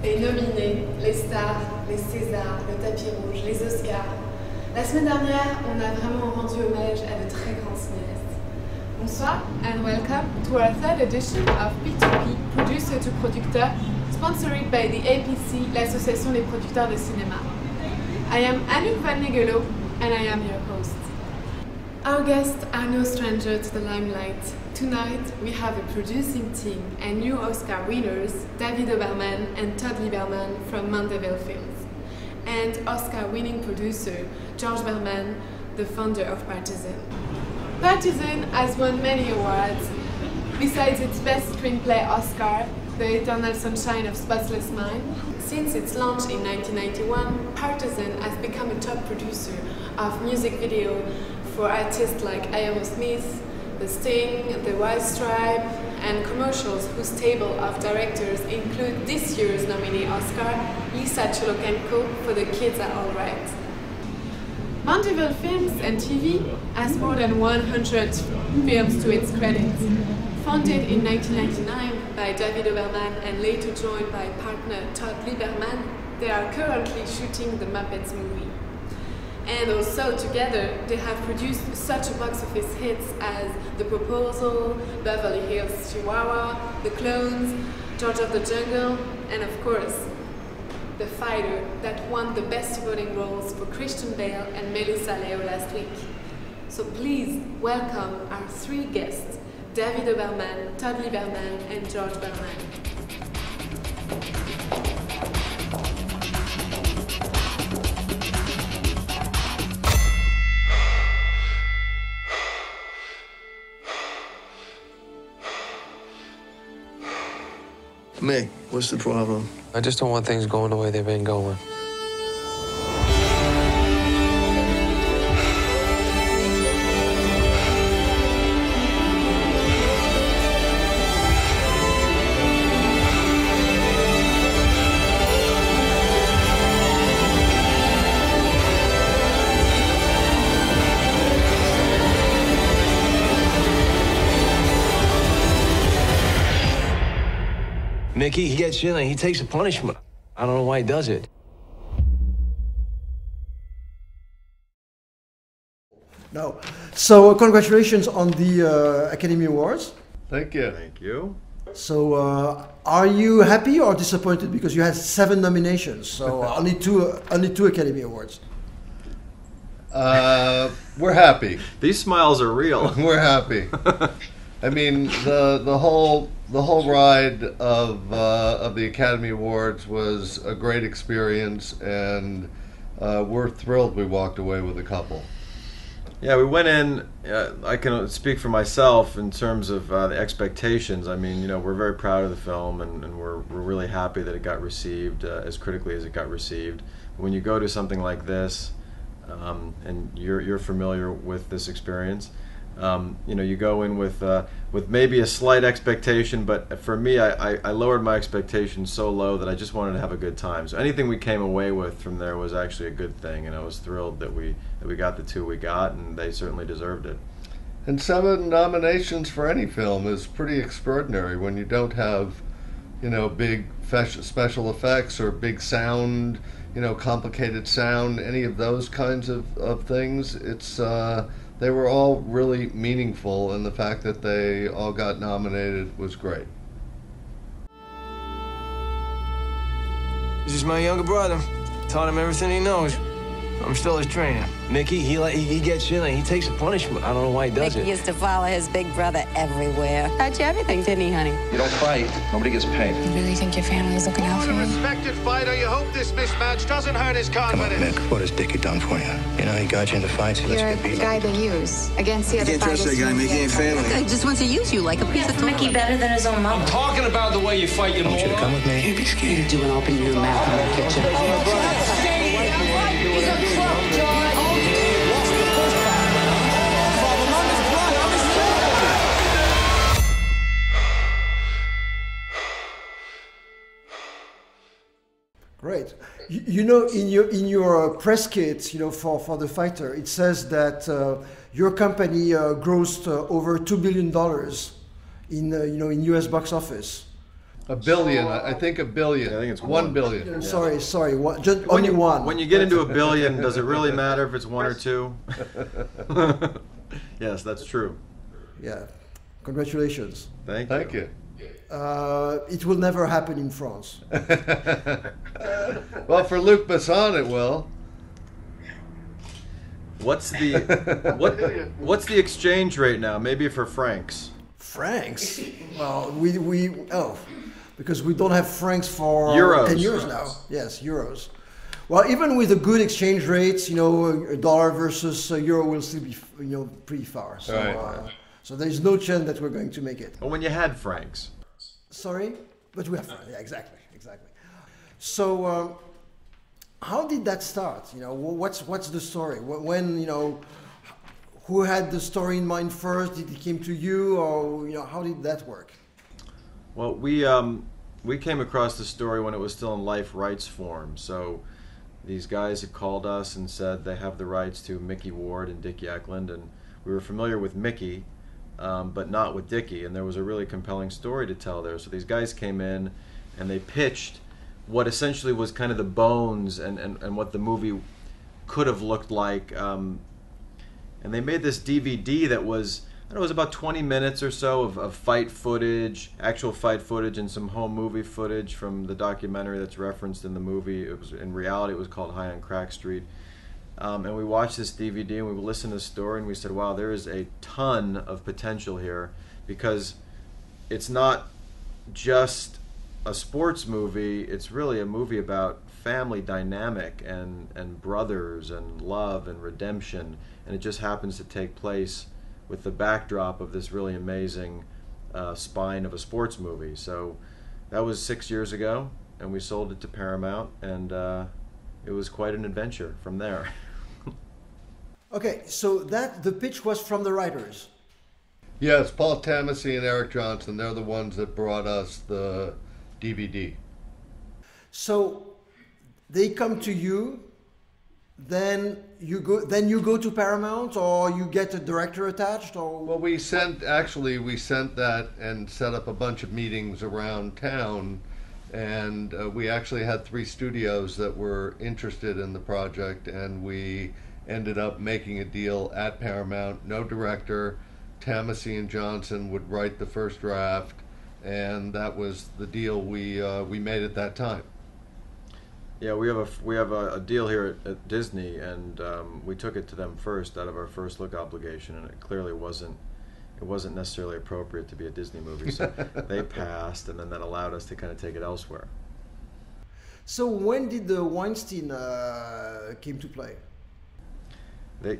Les nominés, les stars, les Césars, le tapis rouge, les Oscars. La semaine dernière, on a vraiment rendu hommage à de très grands cinéastes. Bonsoir and welcome to our third edition of P2P, Producer to Producteur, sponsored by the APC, l'Association des Producteurs de Cinéma. I am Anne-Dominique Toussaint and I am your host. Our guests are no stranger to the limelight. Tonight we have a producing team and new Oscar winners, David Hoberman and Todd Lieberman from Mandeville Films, and Oscar-winning producer, Georges Bermann, the founder of Partizan. Partizan has won many awards. Besides its Best Screenplay Oscar, The Eternal Sunshine of Spotless Mind, since its launch in 1991, Partizan has become a top producer of music video for artists like Aerosmith, The Sting, The White Stripe, and commercials whose table of directors include this year's nominee Oscar, Lisa Cholokenko for The Kids Are Alright. Mandeville Films and TV has more than 100 films to its credit. Founded in 1999 by David Hoberman and later joined by partner Todd Lieberman, they are currently shooting the Muppets movie. And also together they have produced such a box office hits as The Proposal, Beverly Hills Chihuahua, The Clones, George of the Jungle, and of course, The Fighter that won the Best Supporting Roles for Christian Bale and Melissa Leo last week. So please welcome our three guests, David Hoberman, Todd Lieberman, and Georges Bermann. Mick, what's the problem? I just don't want things going the way they've been going. Mickey, he gets in and he takes a punishment. I don't know why he does it. No. So congratulations on the Academy Awards. Thank you. Thank you. So are you happy or disappointed because you had 7 nominations? So only two Academy Awards. We're happy. These smiles are real. We're happy. I mean, the whole ride of the Academy Awards was a great experience, and we're thrilled we walked away with a couple. Yeah, we went in, I can speak for myself in terms of the expectations. I mean, you know, we're very proud of the film, and we're really happy that it got received as critically as it got received. When you go to something like this, and you're familiar with this experience, you know, you go in with maybe a slight expectation, but for me, I lowered my expectations so low that I just wanted to have a good time. So anything we came away with from there was actually a good thing, and I was thrilled that we got the 2 we got, and they certainly deserved it. And 7 nominations for any film is pretty extraordinary when you don't have, you know, big special effects or big sound, you know, complicated sound, any of those kinds of things. It's they were all really meaningful, and the fact that they all got nominated was great. This is my younger brother. Taught him everything he knows. I'm still his trainer. Mickey, he gets in and he takes a punishment. I don't know why he does Mickey it. used to follow his big brother everywhere. Taught you everything, didn't he, honey? You don't fight, nobody gets paid. You really think your family's looking out for you? Respected fighter, you hope this mismatch doesn't hurt his confidence. Come on, Mick, what has Dickie done for you? You know, he got you into fights, he lets you You're get the beat guy up. they use against the other can't trust fighters. that guy, Mickey ain't family. He just wants to use you like a piece of toy. Mickey better than his own mom. Talking about the way you fight your I want you to come with me. Can't be scared. You do and open your mouth in the kitchen. He's a crook, George. Great. You know, in your press kit, you know, for the fighter, it says that your company grossed over $2 billion in U.S. box office. A billion, I think a billion. Yeah, I think it's 1 billion. Yeah. Sorry, just only one. When you get into a billion, does it really matter if it's one or two? Yes, that's true. Yeah. Congratulations. Thank you. It will never happen in France. Well, for Luc Besson, it will. What's the exchange rate now? Maybe for francs. Francs? Well, because we don't have francs for Euros. 10 years now. Yes, euros. Well, even with a good exchange rate, you know, a dollar versus a euro will still be, you know, pretty far. So, Right. So there is no chance that we're going to make it. Well, when you had francs. Sorry, but we have. Yeah, exactly. So, how did that start? You know, what's the story? When, you know, who had the story in mind first? Did it came to you, or, you know, how did that work? Well, we came across the story when it was still in life rights form. So these guys had called us and said they have the rights to Mickey Ward and Dickie Eklund, and we were familiar with Mickey, but not with Dickie, and there was a really compelling story to tell there. So these guys came in and they pitched what essentially was kind of the bones and what the movie could have looked like, and they made this DVD that was, I don't know, it was about 20 minutes or so of fight footage, actual fight footage, and some home movie footage from the documentary that's referenced in the movie. It was, in reality, it was called High on Crack Street. And we watched this DVD and we listened to the story and we said, wow, there is a ton of potential here, because it's not just a sports movie, it's really a movie about family dynamic and brothers and love and redemption, and it just happens to take place with the backdrop of this really amazing spine of a sports movie. So that was 6 years ago, and we sold it to Paramount, and it was quite an adventure from there. Okay, so the pitch was from the writers. Yes, Paul Tamasy and Eric Johnson, they're the ones that brought us the DVD. So they come to you, then you go to Paramount, or you get a director attached, or? Well, we sent that and set up a bunch of meetings around town, and we actually had 3 studios that were interested in the project, and we ended up making a deal at Paramount. No director. Tamasy and Johnson would write the first draft, and that was the deal we made at that time. Yeah, we have a deal here at Disney, and we took it to them first out of our first look obligation, and it clearly wasn't necessarily appropriate to be a Disney movie, so they passed, and then that allowed us to kind of take it elsewhere. So when did the Weinstein came to play? They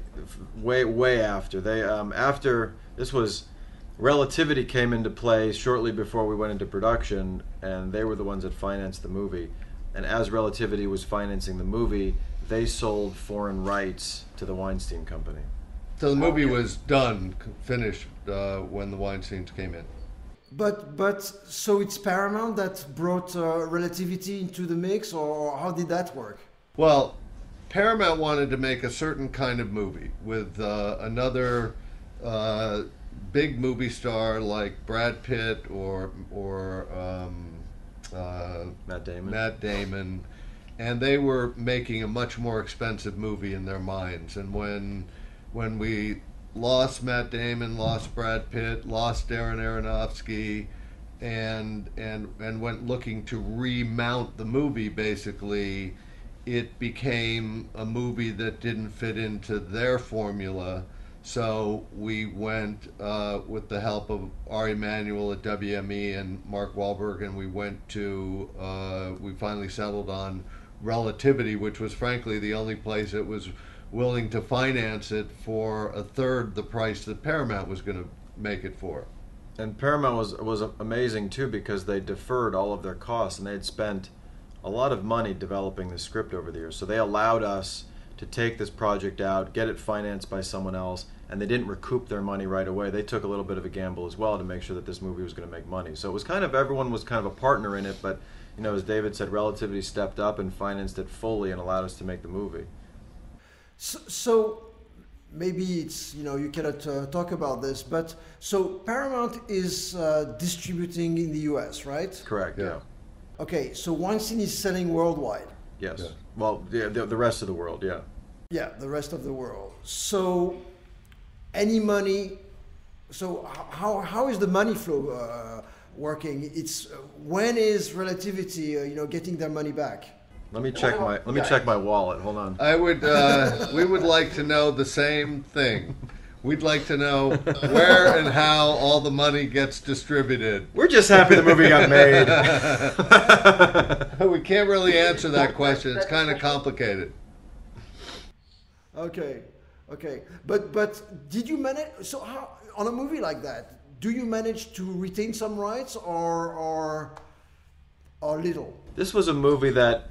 way after after this was Relativity came into play shortly before we went into production, and they were the ones that financed the movie. And as Relativity was financing the movie, they sold foreign rights to the Weinstein Company. So the movie was done, finished when the Weinsteins came in. But so it's Paramount that brought Relativity into the mix, or how did that work? Well, Paramount wanted to make a certain kind of movie with another big movie star like Brad Pitt or Matt Damon, and they were making a much more expensive movie in their minds. And when we lost Matt Damon, lost Brad Pitt, lost Darren Aronofsky, and went looking to remount the movie, basically, it became a movie that didn't fit into their formula. So we went with the help of Ari Emanuel at WME and Mark Wahlberg, and we went to, we finally settled on Relativity, which was frankly the only place that was willing to finance it for a third the price that Paramount was going to make it for. And Paramount was amazing too, because they deferred all of their costs, and they had spent a lot of money developing the script over the years. So they allowed us to take this project out, get it financed by someone else, and they didn't recoup their money right away. They took a little bit of a gamble as well to make sure that this movie was going to make money. So it was kind of, everyone was kind of a partner in it, but you know, as David said, Relativity stepped up and financed it fully and allowed us to make the movie. So maybe it's, you know, you cannot talk about this, but so Paramount is distributing in the US, right? Correct, yeah. Okay, so Weinstein is selling worldwide. Yes. Yeah. Well, yeah, the rest of the world, yeah. Yeah, the rest of the world. So any money, so how is the money flow working? It's when is Relativity, you know, getting their money back? Let me check my wallet. Hold on. I would we would like to know the same thing. We'd like to know where and how all the money gets distributed. We're just happy the movie got made. We can't really answer that question. It's kind of complicated. Okay. But did you manage, so how, on a movie like that, do you manage to retain some rights or little? This was a movie that,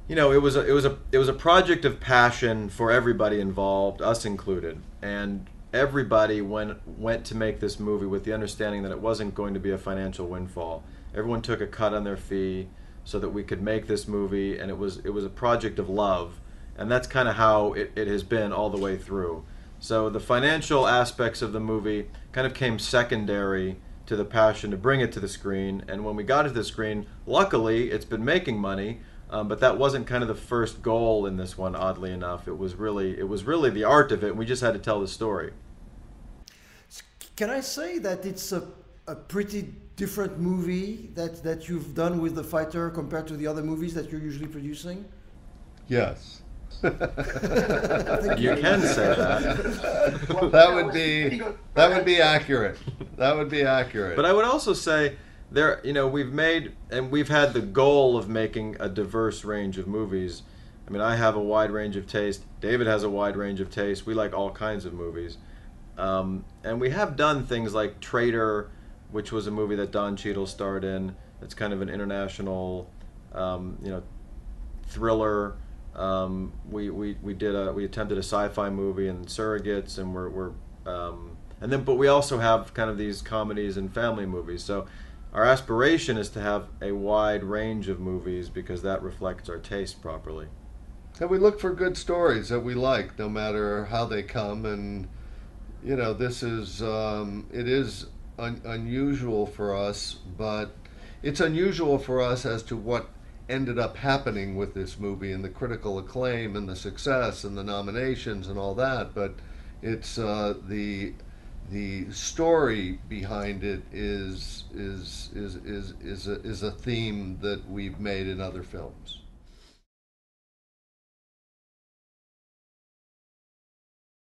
you know, it was a project of passion for everybody involved, us included, and everybody went to make this movie with the understanding that it wasn't going to be a financial windfall. Everyone took a cut on their fee so that we could make this movie, and it was a project of love, and that's kind of how it has been all the way through. So the financial aspects of the movie kind of came secondary to the passion to bring it to the screen, and when we got it to the screen, luckily it's been making money. But that wasn't kind of the first goal in this one, oddly enough. It was really the art of it, and we just had to tell the story. Can I say that it's a pretty different movie that you've done with The Fighter compared to the other movies that you're usually producing? Yes. You can say that. That would be accurate. That would be accurate. But I would also say, there, you know, we've had the goal of making a diverse range of movies. I mean, I have a wide range of taste. David has a wide range of taste. We like all kinds of movies. And we have done things like Traitor, which was a movie that Don Cheadle starred in. It's kind of an international, you know, thriller. We attempted a sci-fi movie and Surrogates, and but we also have kind of these comedies and family movies. So our aspiration is to have a wide range of movies because that reflects our taste properly. And we look for good stories that we like, no matter how they come. And you know, this is it is unusual for us, but it's unusual for us as to what ended up happening with this movie and the critical acclaim and the success and the nominations and all that. But it's the story behind it is a theme that we've made in other films.